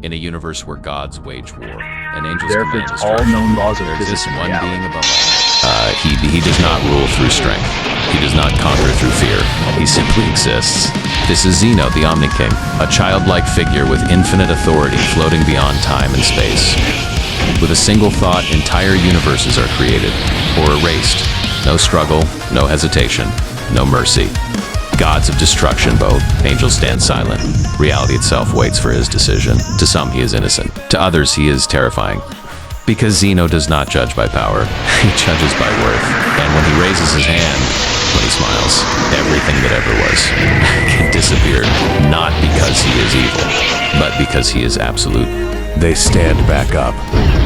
In a universe where gods wage war and angels There command fits all destruction, known laws of there physics exists and one reality. being above all. He does not rule through strength. He does not conquer through fear. He simply exists. This is Zeno, the Omni King, a childlike figure with infinite authority floating beyond time and space. With a single thought, entire universes are created or erased. No struggle, no hesitation, no mercy. Gods of destruction both, angels stand silent. Reality itself waits for his decision. To some, he is innocent. To others, he is terrifying. Because Zeno does not judge by power, he judges by worth. And when he raises his hand, when he smiles, everything that ever was can disappear. Not because he is evil, but because he is absolute. They stand back up,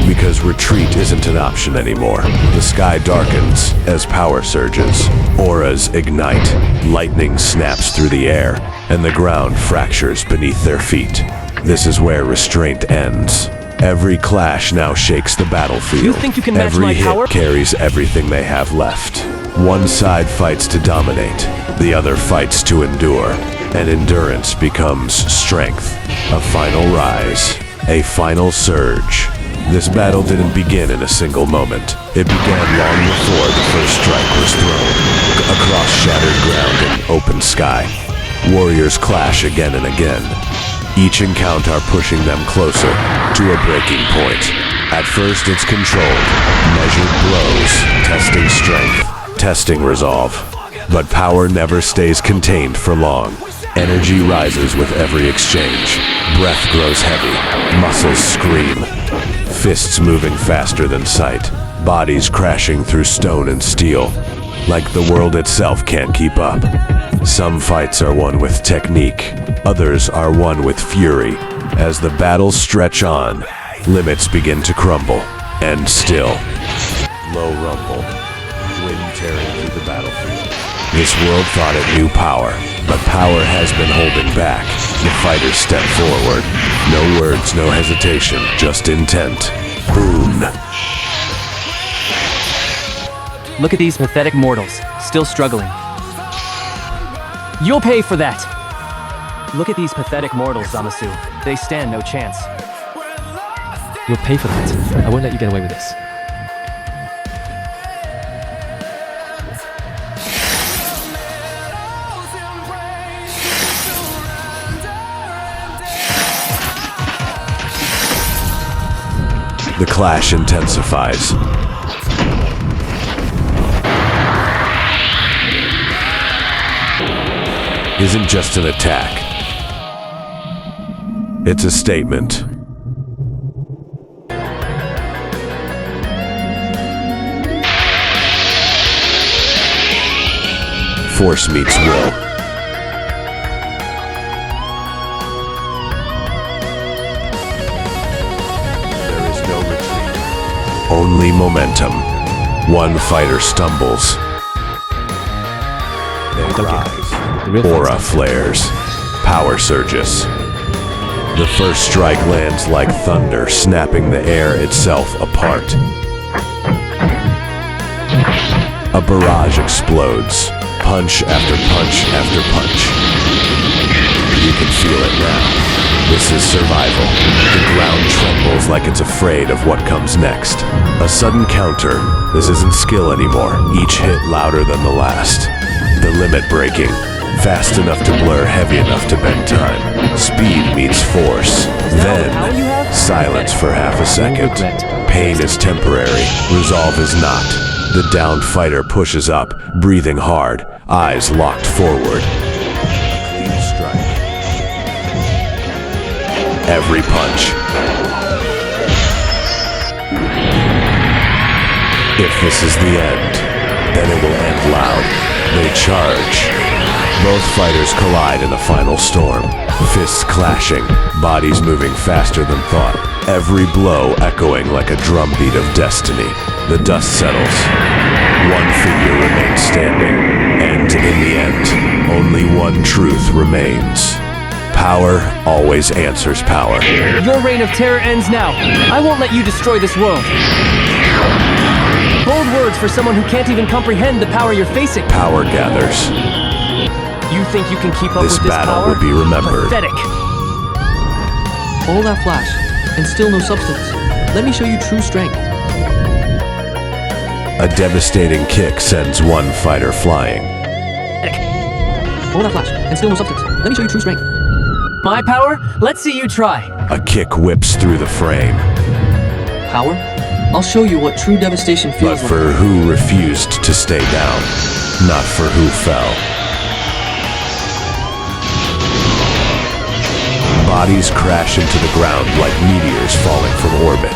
because retreat isn't an option anymore. The sky darkens as power surges, auras ignite, lightning snaps through the air, and the ground fractures beneath their feet. This is where restraint ends. Every clash now shakes the battlefield. You think you can match Every my hit power? carries everything they have left. One side fights to dominate, the other fights to endure, and endurance becomes strength. A final rise. A final surge. This battle didn't begin in a single moment. It began long before the first strike was thrown. Across shattered ground and open sky, warriors clash again and again. Each encounter pushing them closer to a breaking point. At first it's controlled, measured blows, testing strength, testing resolve. But power never stays contained for long. Energy rises with every exchange. Breath grows heavy, muscles scream. Fists moving faster than sight. Bodies crashing through stone and steel. Like the world itself can't keep up. Some fights are won with technique. Others are won with fury. As the battles stretch on, limits begin to crumble. And still, low rumble. Wind tearing through the battlefield. This world thought it knew power, but power has been holding back. The fighters step forward. No words, no hesitation, just intent. Boom. Look at these pathetic mortals, still struggling. You'll pay for that! Look at these pathetic mortals, Zamasu. They stand no chance. You'll pay for that. I won't let you get away with this. The clash intensifies. Isn't just an attack. It's a statement. Force meets will. There is no retreat. Only momentum. One fighter stumbles. They rise. The real Aura fight's flares. Power surges. The first strike lands like thunder, snapping the air itself apart. A barrage explodes. Punch after punch after punch. You can feel it now. This is survival. The ground trembles like it's afraid of what comes next. A sudden counter. This isn't skill anymore. Each hit louder than the last. The limit breaking. Fast enough to blur, heavy enough to bend time. Speed meets force. Then, silence for half a second. Pain is temporary. Resolve is not. The downed fighter pushes up, breathing hard, eyes locked forward. Clean strike. Every punch. If this is the end, then it will end loud. They charge. Both fighters collide in a final storm. Fists clashing, bodies moving faster than thought. Every blow echoing like a drumbeat of destiny. The dust settles. One figure remains standing. And in the end, only one truth remains. Power always answers power. Your reign of terror ends now. I won't let you destroy this world. Bold words for someone who can't even comprehend the power you're facing. Power gathers. You think you can keep up This with this battle power? will be remembered. Pathetic. All that flash, and still no substance. Let me show you true strength. A devastating kick sends one fighter flying. All that flash, and still no substance. Let me show you true strength. My power? Let's see you try. A kick whips through the frame. Power? I'll show you what true devastation But feels like. for who refused to stay down, not for who fell. Bodies crash into the ground like meteors falling from orbit.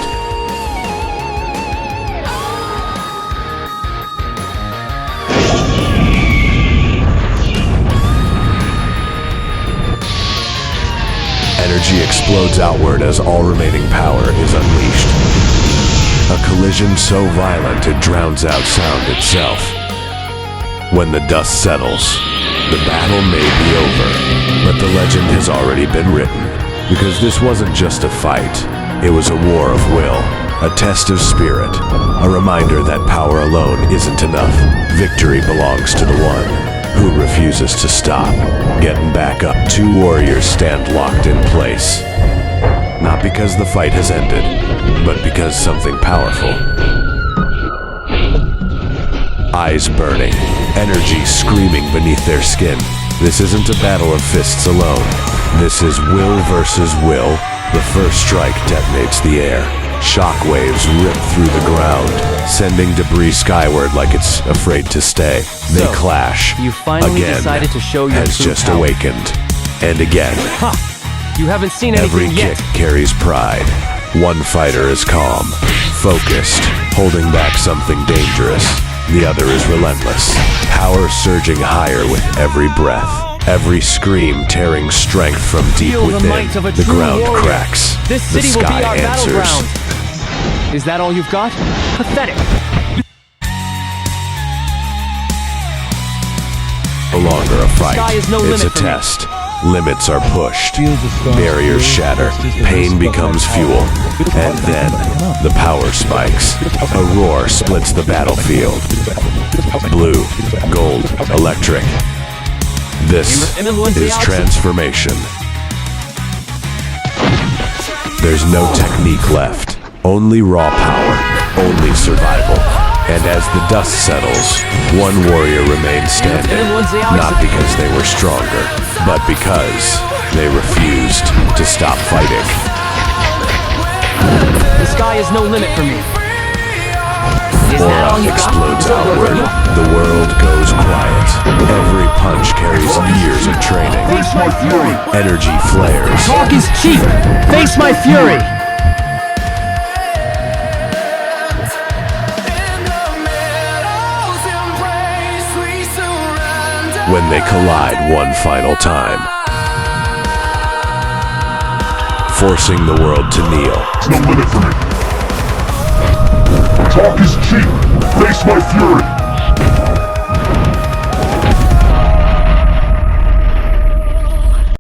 Energy explodes outward as all remaining power is unleashed. A collision so violent it drowns out sound itself. When the dust settles, the battle may be over, but the legend has already been written. Because this wasn't just a fight, it was a war of will, a test of spirit, a reminder that power alone isn't enough. Victory belongs to the one who refuses to stop. Getting back up, two warriors stand locked in place. Not because the fight has ended, but because something powerful. Eyes burning, energy screaming beneath their skin. This isn't a battle of fists alone. This is will versus will. The first strike detonates the air. Shockwaves rip through the ground, sending debris skyward like it's afraid to stay. They So, clash. you finally again, decided to show your has true just power. awakened. And again. Ha! You haven't seen Every anything kick yet. carries pride. One fighter is calm, focused, holding back something dangerous. The other is relentless, power surging higher with every breath. Every scream tearing strength from deep Feel the within. might of a The true ground warrior. cracks. This The city will sky be our answers. battleground. Is that all you've got? Pathetic. No longer a fight. sky is no It's a limit for me. test. Limits are pushed. Barriers shatter. Pain becomes fuel. And then, the power spikes. A roar splits the battlefield. Blue, gold, electric. This is transformation. There's no technique left. Only raw power. Only survival. And as the dust settles, one warrior remains standing. Not because they were stronger, but because they refused to stop fighting. The sky is no limit for me. Is that all Aura you got? explodes outward. The world goes quiet. Every punch carries years of training. Face my fury. Energy flares. Talk is cheap. Face my fury. When they collide one final time, forcing the world to kneel. No limit for me. Talk is cheap. Face my fury.